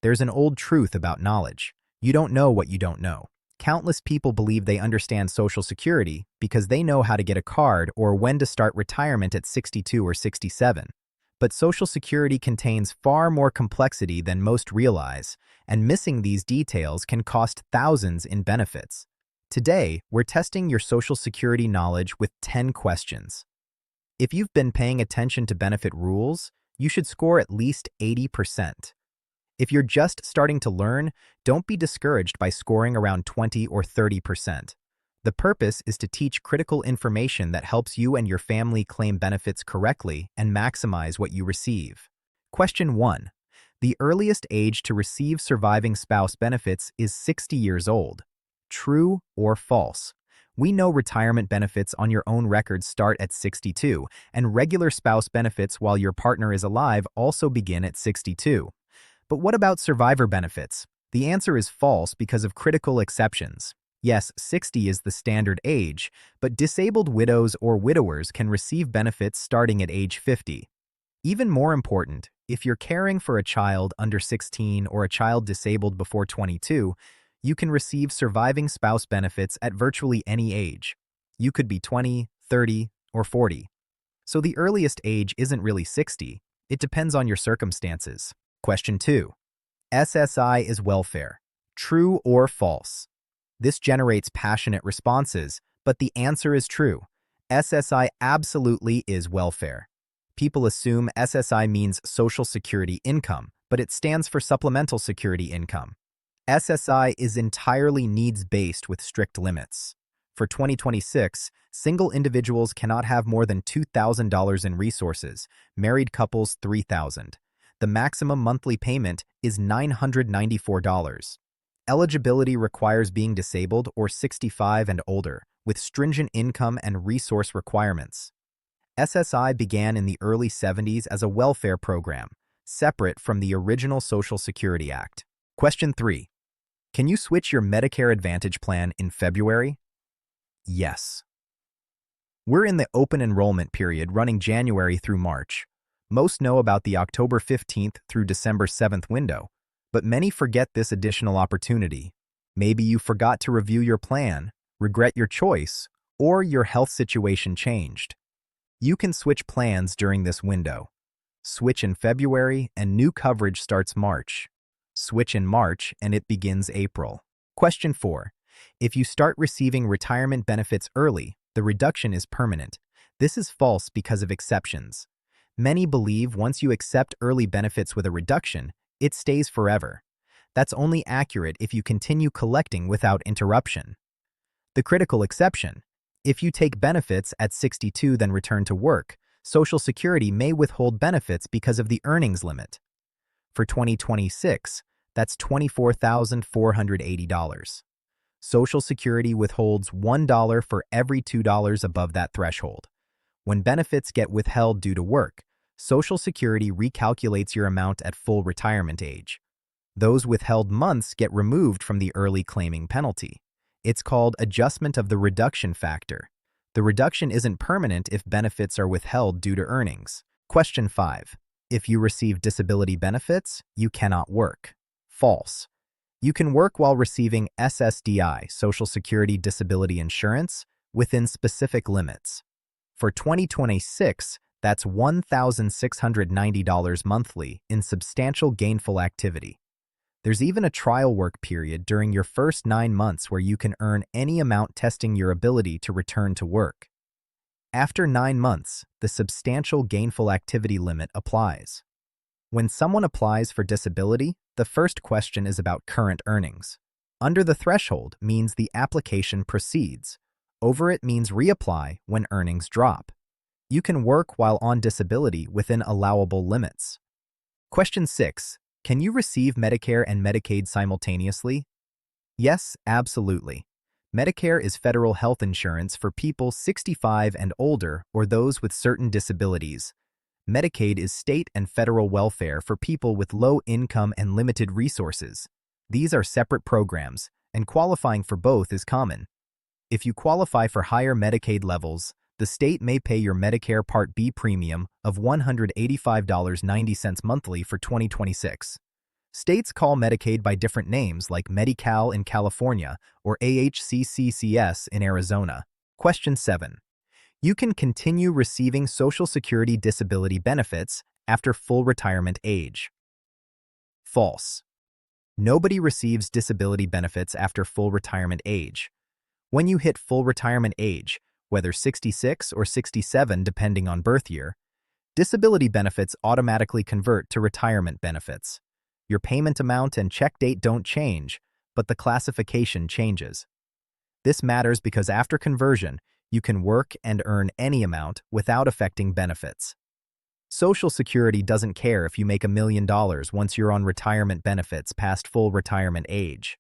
There's an old truth about knowledge. You don't know what you don't know. Countless people believe they understand Social Security because they know how to get a card or when to start retirement at 62 or 67. But Social Security contains far more complexity than most realize, and missing these details can cost thousands in benefits. Today, we're testing your Social Security knowledge with 10 questions. If you've been paying attention to benefit rules, you should score at least 80%. If you're just starting to learn, don't be discouraged by scoring around 20 or 30%. The purpose is to teach critical information that helps you and your family claim benefits correctly and maximize what you receive. Question 1. The earliest age to receive surviving spouse benefits is 60 years old. True or false? We know retirement benefits on your own record start at 62, and regular spouse benefits while your partner is alive also begin at 62. But what about survivor benefits? The answer is false because of critical exceptions. Yes, 60 is the standard age, but disabled widows or widowers can receive benefits starting at age 50. Even more important, if you're caring for a child under 16 or a child disabled before 22, you can receive surviving spouse benefits at virtually any age. You could be 20, 30, or 40. So the earliest age isn't really 60. It depends on your circumstances. Question 2. SSI is welfare. True or false? This generates passionate responses, but the answer is true. SSI absolutely is welfare. People assume SSI means Social Security income, but it stands for Supplemental Security Income. SSI is entirely needs-based with strict limits. For 2026, single individuals cannot have more than $2,000 in resources, married couples $3,000. The maximum monthly payment is $994. Eligibility requires being disabled or 65 and older, with stringent income and resource requirements. SSI began in the early 70s as a welfare program, separate from the original Social Security Act. Question 3. Can you switch your Medicare Advantage plan in February? Yes. We're in the open enrollment period running January through March. Most know about the October 15th through December 7th window, but many forget this additional opportunity. Maybe you forgot to review your plan, regret your choice, or your health situation changed. You can switch plans during this window. Switch in February and new coverage starts March. Switch in March and it begins April. Question 4. If you start receiving retirement benefits early, the reduction is permanent. This is false because of exceptions. Many believe once you accept early benefits with a reduction, it stays forever. That's only accurate if you continue collecting without interruption. The critical exception: if you take benefits at 62 then return to work, Social Security may withhold benefits because of the earnings limit. For 2026, that's $24,480. Social Security withholds $1 for every $2 above that threshold. When benefits get withheld due to work, Social Security recalculates your amount at full retirement age. Those withheld months get removed from the early claiming penalty. It's called adjustment of the reduction factor. The reduction isn't permanent if benefits are withheld due to earnings. Question 5. If you receive disability benefits, you cannot work. False. You can work while receiving SSDI, Social Security Disability Insurance, within specific limits. For 2026, that's $1,690 monthly in substantial gainful activity. There's even a trial work period during your first 9 months where you can earn any amount testing your ability to return to work. After 9 months, the substantial gainful activity limit applies. When someone applies for disability, the first question is about current earnings. Under the threshold means the application proceeds. Over it means reapply when earnings drop. You can work while on disability within allowable limits. Question 6. Can you receive Medicare and Medicaid simultaneously? Yes, absolutely. Medicare is federal health insurance for people 65 and older or those with certain disabilities. Medicaid is state and federal welfare for people with low income and limited resources. These are separate programs, and qualifying for both is common. If you qualify for higher Medicaid levels, the state may pay your Medicare Part B premium of $185.90 monthly for 2026. States call Medicaid by different names like Medi-Cal in California or AHCCCS in Arizona. Question 7. You can continue receiving Social Security disability benefits after full retirement age. False. Nobody receives disability benefits after full retirement age. When you hit full retirement age, whether 66 or 67 depending on birth year, disability benefits automatically convert to retirement benefits. Your payment amount and check date don't change, but the classification changes. This matters because after conversion, you can work and earn any amount without affecting benefits. Social Security doesn't care if you make $1 million once you're on retirement benefits past full retirement age.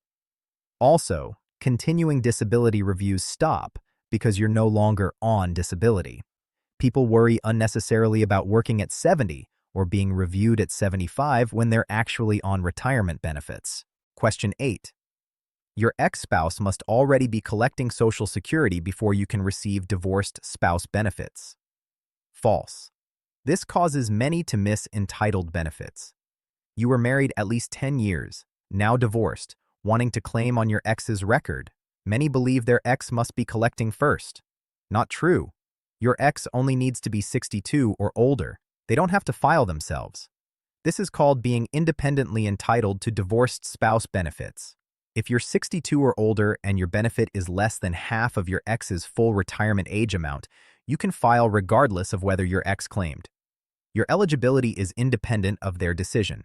Also, continuing disability reviews stop because you're no longer on disability. People worry unnecessarily about working at 70 or being reviewed at 75 when they're actually on retirement benefits. Question 8. Your ex-spouse must already be collecting Social Security before you can receive divorced spouse benefits. False. This causes many to miss entitled benefits. You were married at least 10 years, now divorced, wanting to claim on your ex's record. Many believe their ex must be collecting first. Not true. Your ex only needs to be 62 or older. They don't have to file themselves. This is called being independently entitled to divorced spouse benefits. If you're 62 or older and your benefit is less than half of your ex's full retirement age amount, you can file regardless of whether your ex claimed. Your eligibility is independent of their decision.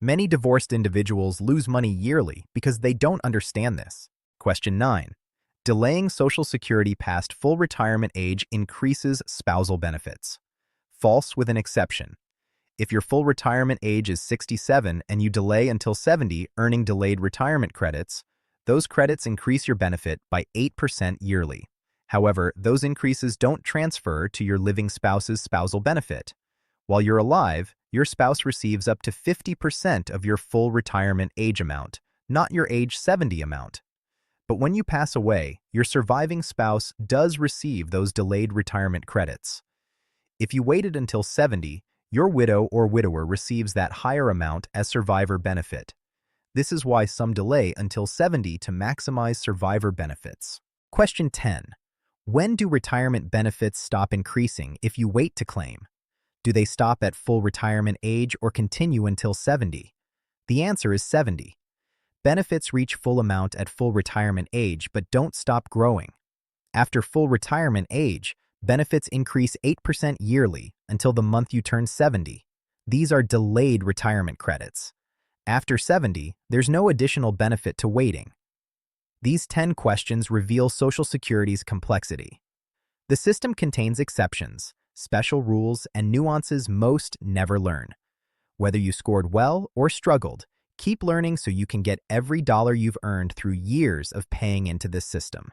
Many divorced individuals lose money yearly because they don't understand this. Question 9. Delaying Social Security past full retirement age increases spousal benefits. False with an exception. If your full retirement age is 67 and you delay until 70 earning delayed retirement credits, those credits increase your benefit by 8% yearly. However, those increases don't transfer to your living spouse's spousal benefit. While you're alive, your spouse receives up to 50% of your full retirement age amount, not your age 70 amount. But when you pass away, your surviving spouse does receive those delayed retirement credits. If you waited until 70, your widow or widower receives that higher amount as survivor benefit. This is why some delay until 70 to maximize survivor benefits. Question 10. When do retirement benefits stop increasing if you wait to claim? Do they stop at full retirement age or continue until 70? The answer is 70. Benefits reach full amount at full retirement age but don't stop growing. After full retirement age, benefits increase 8% yearly until the month you turn 70. These are delayed retirement credits. After 70, there's no additional benefit to waiting. These 10 questions reveal Social Security's complexity. The system contains exceptions, special rules, and nuances most never learn. Whether you scored well or struggled, keep learning so you can get every dollar you've earned through years of paying into this system.